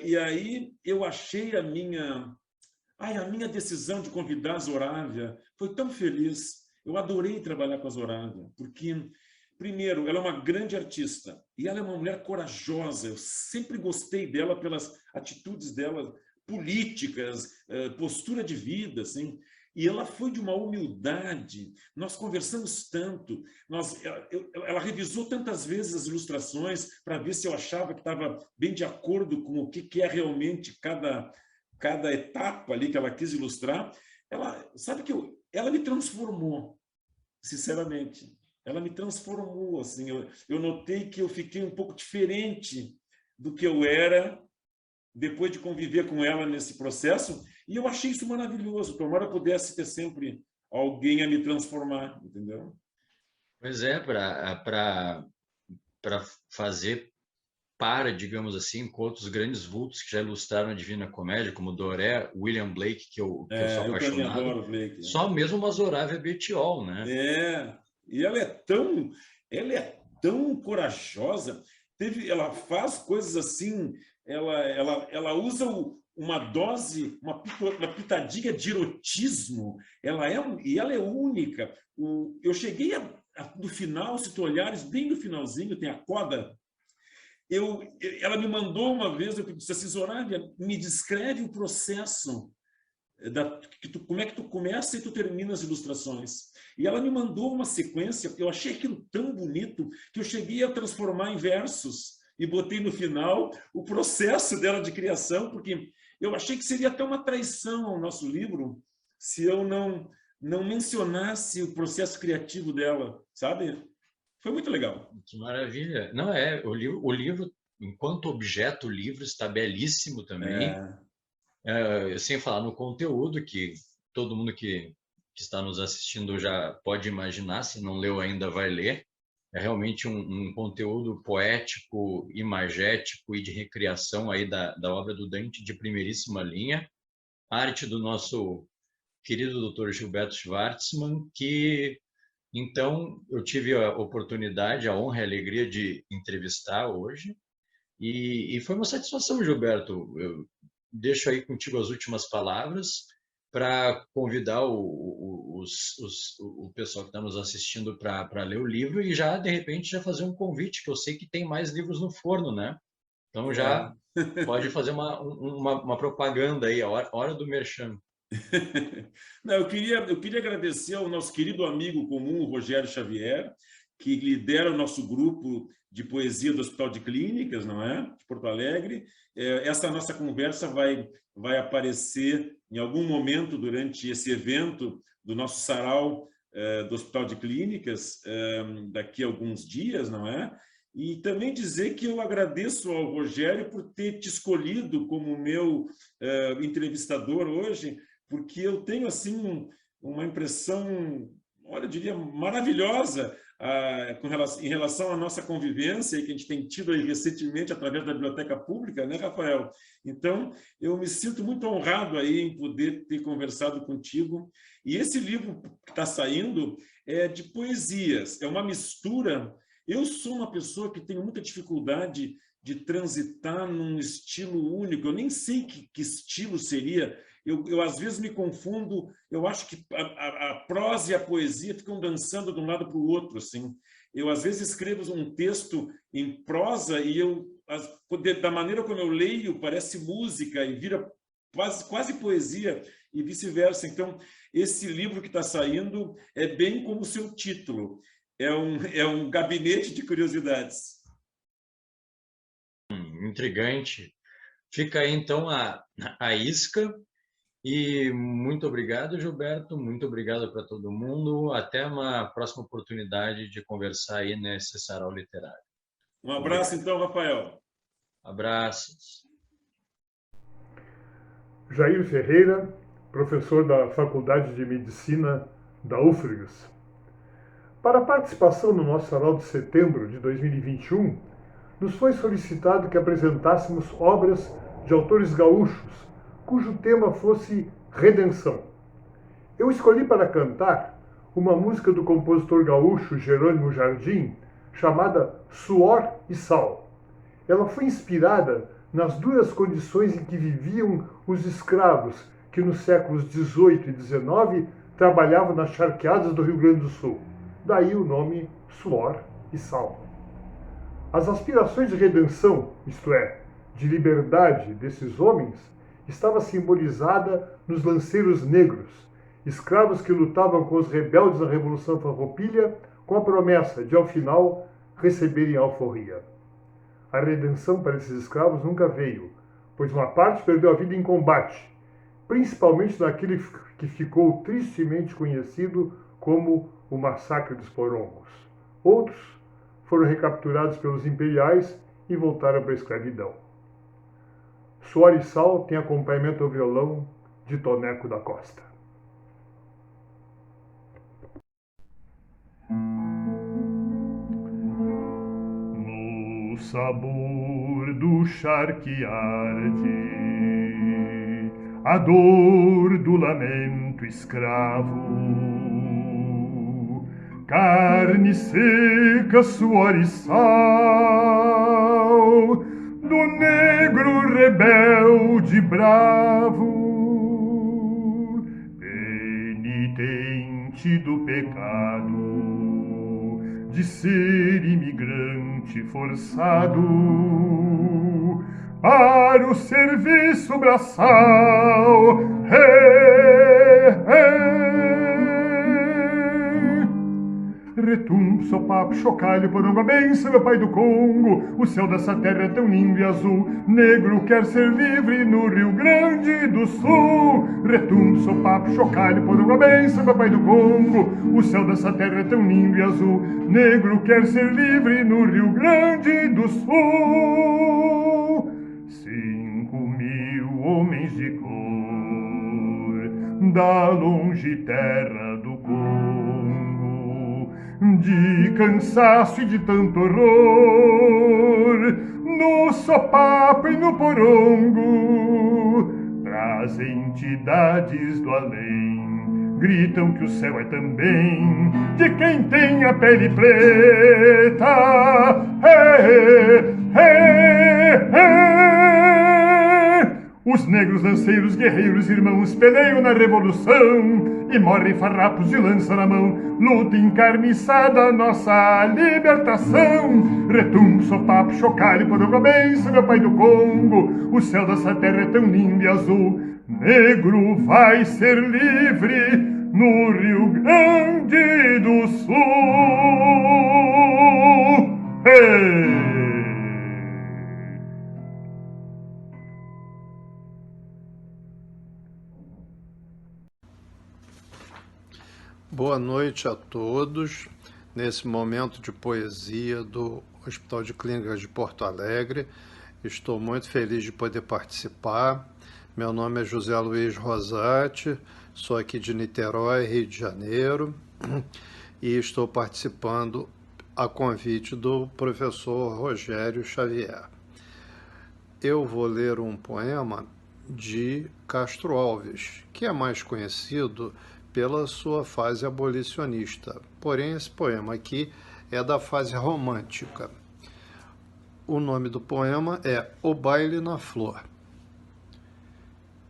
E aí eu achei a minha decisão de convidar a Zoravia foi tão feliz. Eu adorei trabalhar com a Zoravia, porque, primeiro, ela é uma grande artista e ela é uma mulher corajosa. Eu sempre gostei dela pelas atitudes dela, políticas, postura de vida, assim. E ela foi de uma humildade. Nós conversamos tanto. Ela revisou tantas vezes as ilustrações para ver se eu achava que estava bem de acordo com o que é realmente cada etapa ali que ela quis ilustrar. Sabe que ela me transformou, sinceramente. Ela me transformou, assim. Eu notei que eu fiquei um pouco diferente do que eu era depois de conviver com ela nesse processo, e eu achei isso maravilhoso. Tomara eu pudesse ter sempre alguém a me transformar, entendeu? Pois é, para fazer para, digamos assim, com outros grandes vultos que já ilustraram a Divina Comédia, como Doré, William Blake, que eu sou Eu também apaixonado, adoro Blake. só mesmo uma Zoravia Betiol, né? E ela é tão corajosa. Ela faz coisas assim, ela usa uma dose, uma pitadinha de erotismo. Ela é única. Eu cheguei no final, se tu olhares bem no finalzinho, tem a coda. Ela me mandou uma vez, eu disse assim, Zoravia, me descreve o processo como é que tu começa e tu termina as ilustrações. E ela me mandou uma sequência, eu achei aquilo tão bonito que eu cheguei a transformar em versos e botei no final o processo dela de criação, porque eu achei que seria até uma traição ao nosso livro se eu não mencionasse o processo criativo dela, sabe? Foi muito legal. Que maravilha. Não, o livro, enquanto objeto, o livro está belíssimo também. Sem falar no conteúdo, que todo mundo que está nos assistindo já pode imaginar, se não leu ainda vai ler. É realmente um conteúdo poético, imagético e de recriação aí da obra do Dante de primeiríssima linha. Arte do nosso querido Dr. Gilberto Schwartzman, que então eu tive a oportunidade, a honra e a alegria de entrevistar hoje. E foi uma satisfação, Gilberto. Eu deixo aí contigo as últimas palavras para convidar o pessoal que está nos assistindo para ler o livro e já, de repente, já fazer um convite, que eu sei que tem mais livros no forno, né? Então já pode fazer uma propaganda aí, a hora do merchan. Não, eu queria agradecer ao nosso querido amigo comum, Rogério Xavier, que lidera o nosso grupo de poesia do Hospital de Clínicas, não é? De Porto Alegre. Essa nossa conversa vai aparecer em algum momento durante esse evento do nosso sarau do Hospital de Clínicas, daqui a alguns dias, não é? E também dizer que eu agradeço ao Rogério por ter te escolhido como meu entrevistador hoje, porque eu tenho assim uma impressão, olha, eu diria, maravilhosa em relação à nossa convivência que a gente tem tido aí recentemente através da biblioteca pública, né, Rafael? Então, eu me sinto muito honrado aí em poder ter conversado contigo. E esse livro que está saindo é de poesias, é uma mistura. Eu sou uma pessoa que tenho muita dificuldade de transitar num estilo único, eu nem sei que estilo seria. Eu às vezes me confundo, eu acho que a prosa e a poesia ficam dançando de um lado para o outro, assim. Eu às vezes escrevo um texto em prosa e da maneira como eu leio, parece música e vira quase poesia e vice-versa. Então, esse livro que está saindo é bem como o seu título, é um gabinete de curiosidades. Intrigante. Fica aí, então, a isca. E muito obrigado, Gilberto. Muito obrigado para todo mundo. Até uma próxima oportunidade de conversar aí nesse sarau literário. Um abraço, então, Rafael. Abraços. Jair Ferreira, professor da Faculdade de Medicina da UFRGS. Para a participação no nosso sarau de setembro de 2021, nos foi solicitado que apresentássemos obras de autores gaúchos, cujo tema fosse redenção. Eu escolhi para cantar uma música do compositor gaúcho Jerônimo Jardim, chamada Suor e Sal. Ela foi inspirada nas duras condições em que viviam os escravos que nos séculos XVIII e XIX trabalhavam nas charqueadas do Rio Grande do Sul. Daí o nome Suor e Sal. As aspirações de redenção, isto é, de liberdade desses homens, estava simbolizada nos lanceiros negros, escravos que lutavam com os rebeldes na Revolução Farroupilha com a promessa de, ao final, receberem a alforria. A redenção para esses escravos nunca veio, pois uma parte perdeu a vida em combate, principalmente naquele que ficou tristemente conhecido como o Massacre dos Porongos. Outros foram recapturados pelos imperiais e voltaram para a escravidão. Suor e Sal tem acompanhamento ao violão de Toneco da Costa. No sabor do charquearde, a dor do lamento escravo, carne seca, suor e sal, do negro rebelde bravo, penitente do pecado, de ser imigrante forçado para o serviço braçal. Retumbo, sopapo, chocalho, porongo, a benção, meu pai do Congo. O céu dessa terra é tão lindo e azul. Negro quer ser livre no Rio Grande do Sul. Retumbo, sopapo, chocalho, porongo, a benção, meu pai do Congo. O céu dessa terra é tão lindo e azul. Negro quer ser livre no Rio Grande do Sul. 5.000 homens de cor da longe terra do Congo, de cansaço e de tanto horror, no sopapo e no porongo, pras entidades do além, gritam que o céu é também de quem tem a pele preta. Os negros lanceiros, guerreiros, irmãos, peleiam na revolução e morrem farrapos de lança na mão. Luta encarniçada, nossa libertação. Retumbo, sopapo, chocalho, porongo, a benção, meu pai do Congo. O céu dessa terra é tão lindo e azul. Negro vai ser livre no Rio Grande do Sul. Hey! Boa noite a todos, nesse momento de poesia do Hospital de Clínicas de Porto Alegre. Estou muito feliz de poder participar. Meu nome é José Luiz Rosati, sou aqui de Niterói, Rio de Janeiro, e estou participando a convite do professor Rogério Xavier. Eu vou ler um poema de Castro Alves, que é mais conhecido pela sua fase abolicionista. Porém, esse poema aqui é da fase romântica. O nome do poema é O Baile na Flor.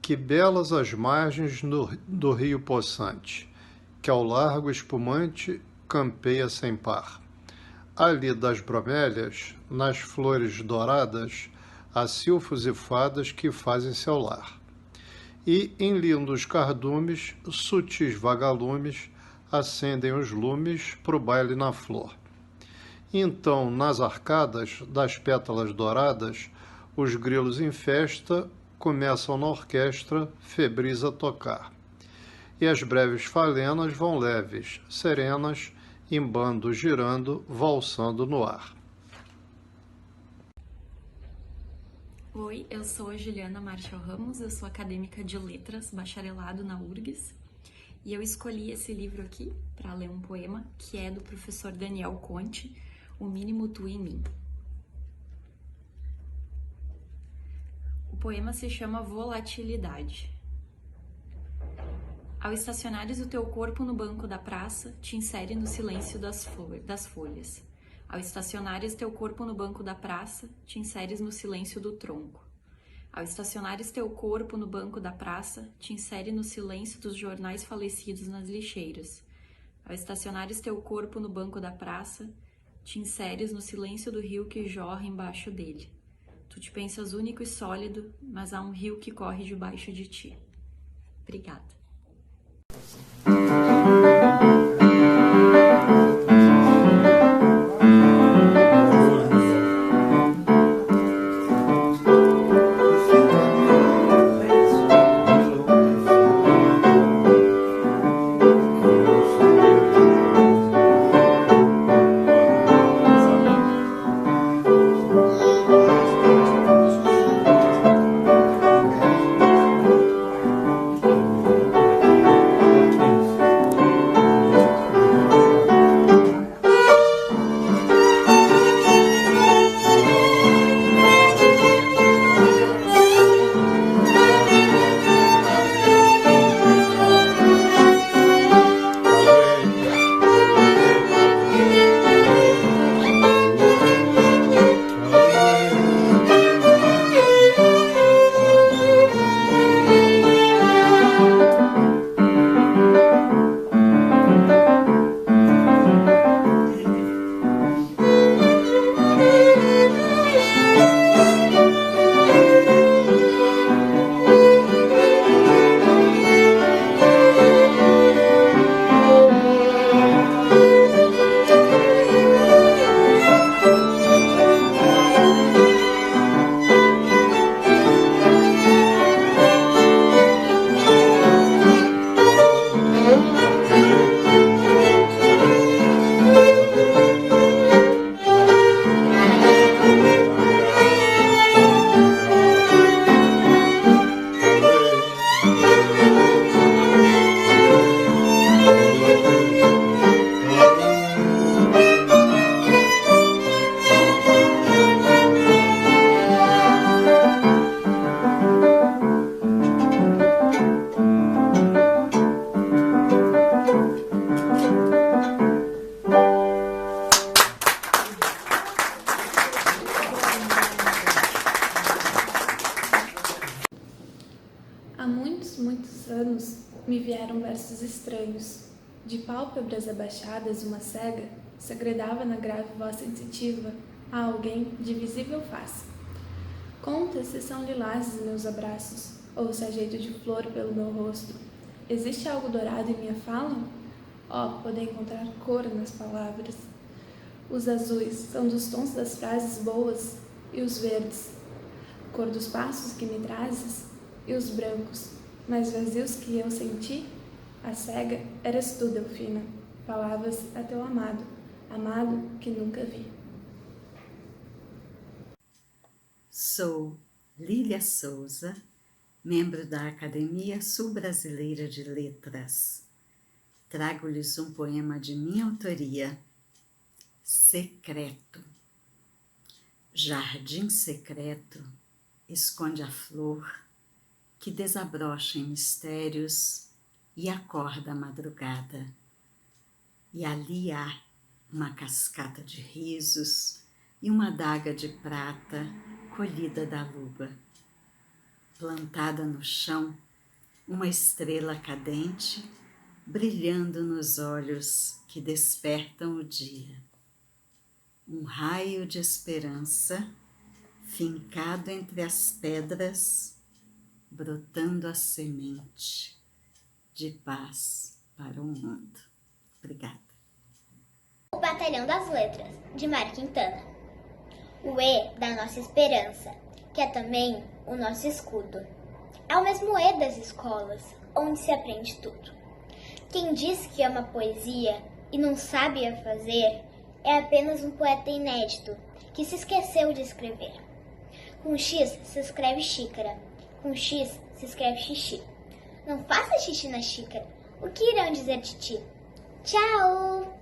Que belas as margens do rio possante, que ao largo espumante campeia sem par. Ali das bromélias, nas flores douradas, há silfos e fadas que fazem seu lar. E em lindos cardumes, sutis vagalumes, acendem os lumes pro baile na flor. Então, nas arcadas das pétalas douradas, os grilos em festa começam na orquestra febris a tocar. E as breves falenas vão leves, serenas, em bando girando, valsando no ar. Oi, eu sou a Juliana Marshall Ramos, eu sou acadêmica de letras, bacharelado na URGS, e eu escolhi esse livro aqui para ler um poema que é do professor Daniel Conte, O Mínimo Tu em Mim. O poema se chama Volatilidade. Ao estacionares o teu corpo no banco da praça, te insere no silêncio das folhas. Ao estacionares teu corpo no banco da praça, te inseres no silêncio do tronco. Ao estacionares teu corpo no banco da praça, te insere no silêncio dos jornais falecidos nas lixeiras. Ao estacionares teu corpo no banco da praça, te inseres no silêncio do rio que jorra embaixo dele. Tu te pensas único e sólido, mas há um rio que corre debaixo de ti. Obrigada. olhos. De pálpebras abaixadas, uma cega segredava na grave voz sensitiva a alguém de visível face. Conta se são lilazes meus abraços, ou se há jeito de flor pelo meu rosto. Existe algo dourado em minha fala? Oh, poder encontrar cor nas palavras. Os azuis são dos tons das frases boas, e os verdes, cor dos passos que me trazes, e os brancos, mais vazios que eu senti? A cega eras tu, Delfina, falavas a teu amado, amado que nunca vi. Sou Lília Souza, membro da Academia Sul-Brasileira de Letras. Trago-lhes um poema de minha autoria, Secreto. Jardim secreto esconde a flor que desabrocha em mistérios e acorda a madrugada. E ali há uma cascata de risos e uma adaga de prata colhida da lua. Plantada no chão, uma estrela cadente brilhando nos olhos que despertam o dia. Um raio de esperança fincado entre as pedras, brotando a semente de paz para o mundo. Obrigada. O Batalhão das Letras, de Mário Quintana. O E da nossa esperança, que é também o nosso escudo. É o mesmo E das escolas, onde se aprende tudo. Quem diz que ama poesia e não sabe a fazer, é apenas um poeta inédito, que se esqueceu de escrever. Com X se escreve xícara, com X se escreve xixi. Não faça xixi na xícara, o que irão dizer de ti? Tchau!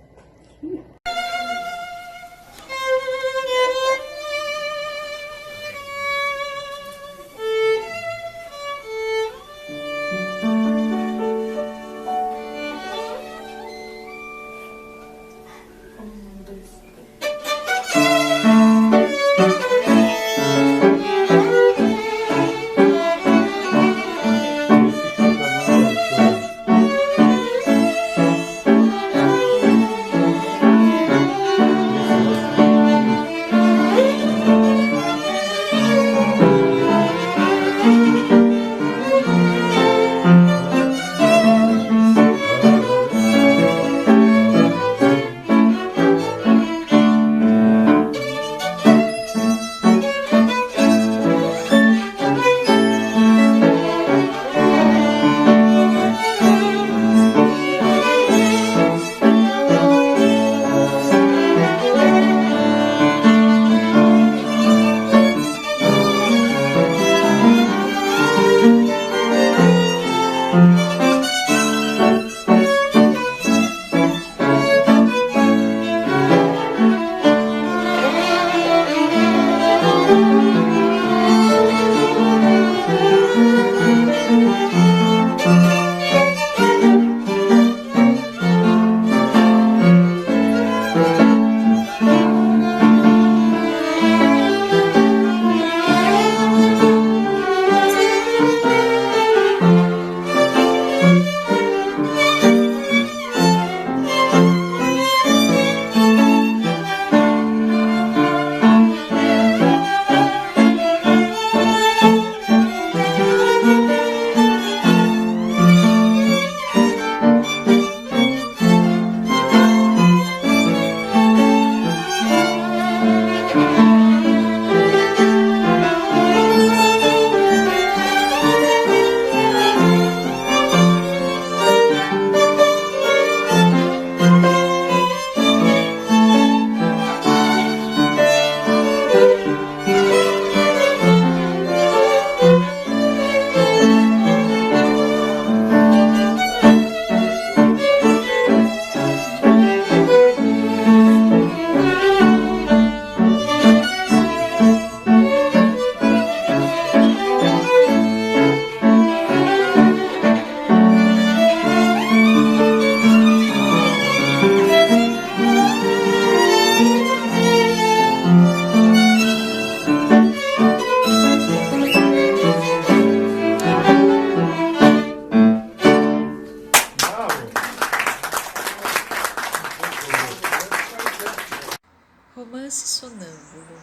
romance sonâmbulo.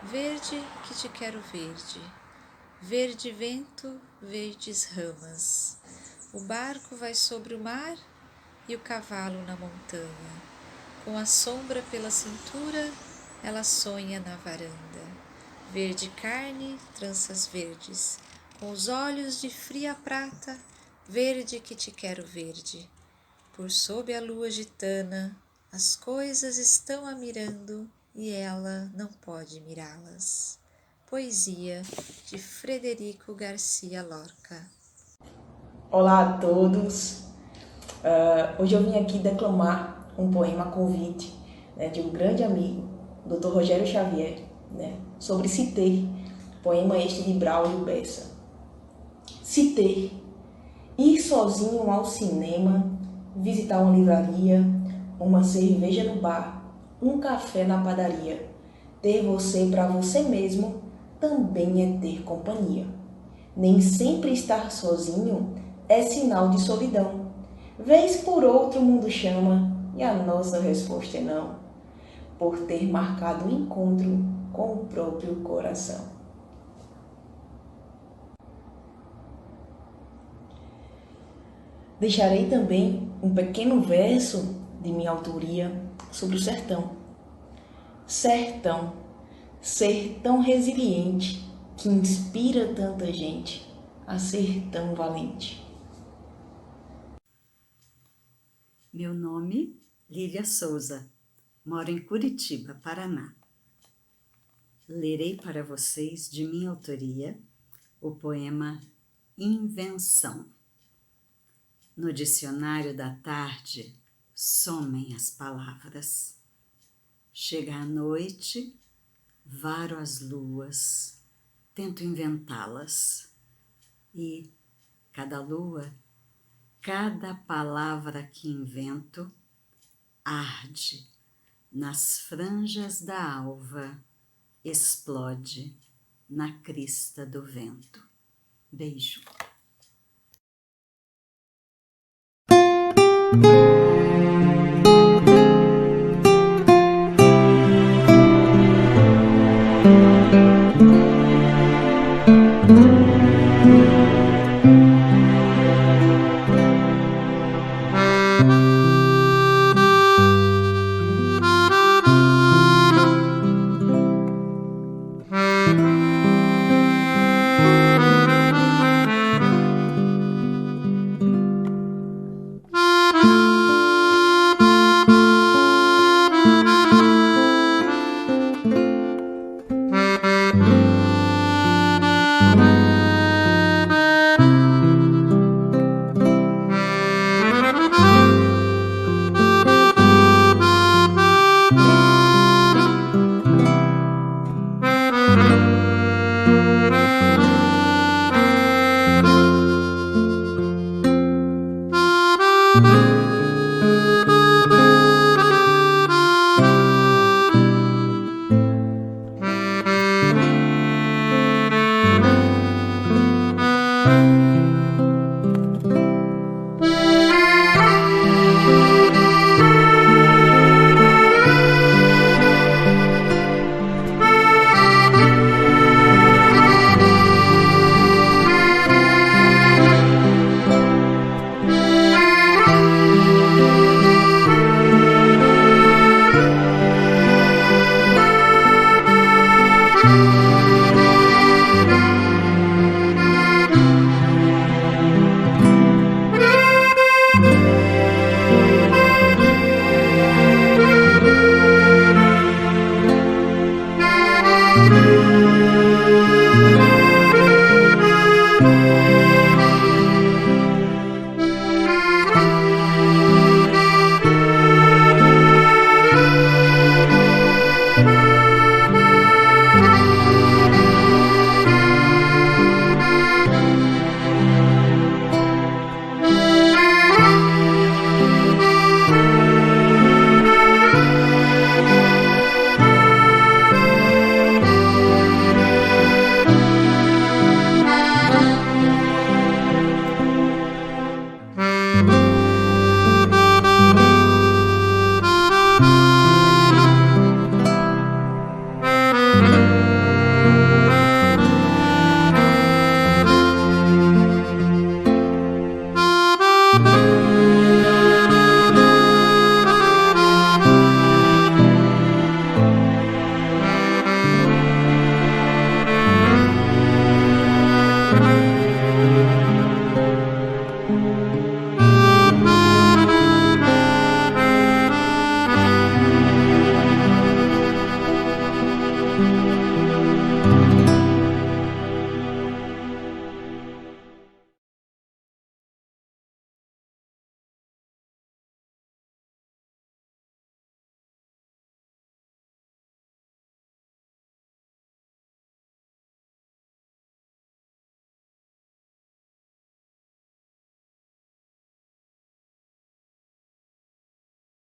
Verde que te quero verde, verde vento, verdes ramas. O barco vai sobre o mar e o cavalo na montanha. Com a sombra pela cintura, ela sonha na varanda. Verde carne, tranças verdes, com os olhos de fria prata, verde que te quero verde. Por sob a lua gitana, as coisas estão a mirando e ela não pode mirá-las. Poesia de Frederico Garcia Lorca. Olá a todos. Hoje eu vim aqui declamar um poema a convite, de um grande amigo, Dr. Rogério Xavier, sobre se ter, poema este de Braulio Bessa. Se ter, ir sozinho ao cinema, visitar uma livraria, uma cerveja no bar, um café na padaria. Ter você para você mesmo também é ter companhia. Nem sempre estar sozinho é sinal de solidão. Vez por outro o mundo chama e a nossa resposta é não, por ter marcado o encontro com o próprio coração. Deixarei também um pequeno verso de minha autoria sobre o sertão. Sertão, ser tão resiliente que inspira tanta gente a ser tão valente. Meu nome, Lília Souza, moro em Curitiba, Paraná. Lerei para vocês, de minha autoria, o poema Invenção. No dicionário da tarde, somem as palavras. Chega a noite, varo as luas, tento inventá-las. E cada lua, cada palavra que invento, arde nas franjas da alva, explode na crista do vento. Beijo.